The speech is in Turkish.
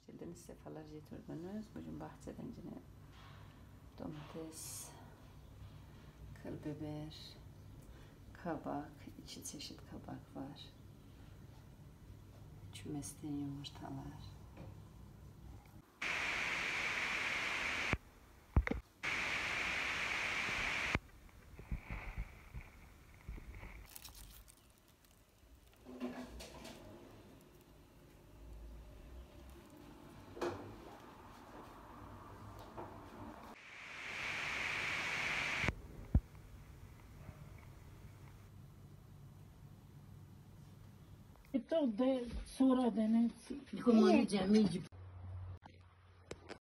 Geldiniz, sefalar getirdiniz. Bugün bahçeden yine domates, kıl biber, kabak, 2 çeşit kabak var. Kümesten yumurtalar. Então, sonra denetsi. Come on, Luigi.